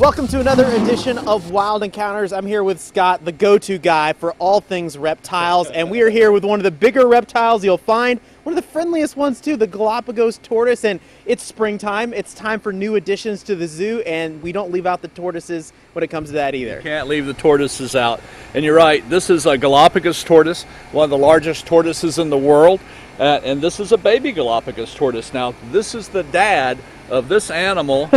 Welcome to another edition of Wild Encounters. I'm here with Scott, the go-to guy for all things reptiles, and we are here with one of the bigger reptiles you'll find, one of the friendliest ones too, the Galapagos tortoise. And it's springtime. It's time for new additions to the zoo, and we don't leave out the tortoises when it comes to that either. You can't leave the tortoises out. And you're right, this is a Galapagos tortoise, one of the largest tortoises in the world, and this is a baby Galapagos tortoise. Now, this is the dad of this animal,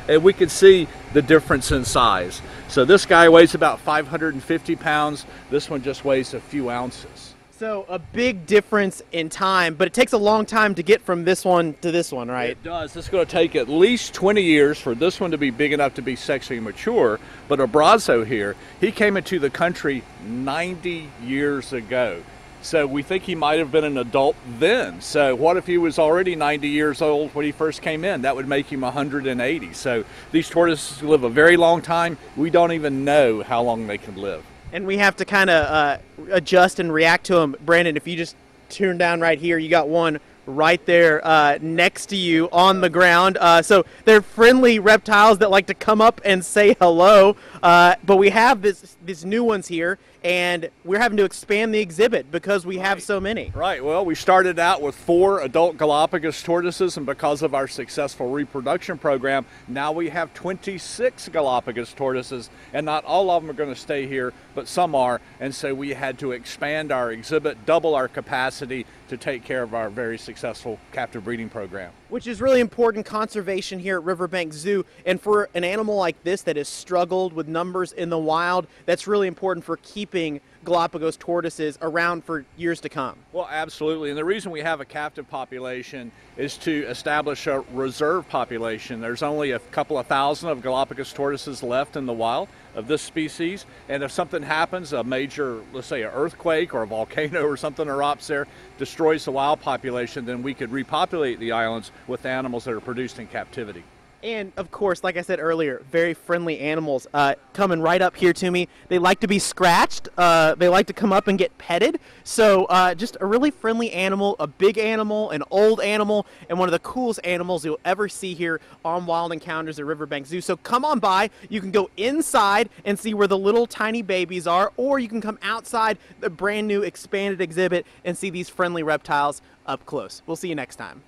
and we can see the difference in size. So this guy weighs about 550 pounds. This one just weighs a few ounces. So a big difference in time, but it takes a long time to get from this one to this one, right? It does. It's going to take at least 20 years for this one to be big enough to be sexually mature. But Abrazo here, he came into the country 90 years ago. So we think he might have been an adult then. So what if he was already 90 years old when he first came in? That would make him 180. So these tortoises live a very long time. We don't even know how long they can live. And we have to kind of adjust and react to them. Brandon, if you just turn down right here, you got one right there next to you on the ground. So they're friendly reptiles that like to come up and say hello. But we have these new ones here, and we're having to expand the exhibit because we have so many. Right. Well, we started out with 4 adult Galapagos tortoises, and because of our successful reproduction program, now we have 26 Galapagos tortoises, and not all of them are going to stay here, but some are. And so we had to expand our exhibit, double our capacity to take care of our very successful captive breeding program. Which is really important conservation here at Riverbank Zoo. And for an animal like this that has struggled with numbers in the wild, that's really important for keeping Galapagos tortoises around for years to come. Well, absolutely. And the reason we have a captive population is to establish a reserve population. There's only a couple of thousand of Galapagos tortoises left in the wild of this species. And if something happens, a major, let's say an earthquake or a volcano or something erupts there, destroys the wild population, then we could repopulate the islands with animals that are produced in captivity. And, of course, like I said earlier, very friendly animals coming right up here to me. They like to be scratched. They like to come up and get petted. So just a really friendly animal, a big animal, an old animal, and one of the coolest animals you'll ever see here on Wild Encounters at Riverbank Zoo. So come on by. You can go inside and see where the little tiny babies are, or you can come outside the brand new expanded exhibit and see these friendly reptiles up close. We'll see you next time.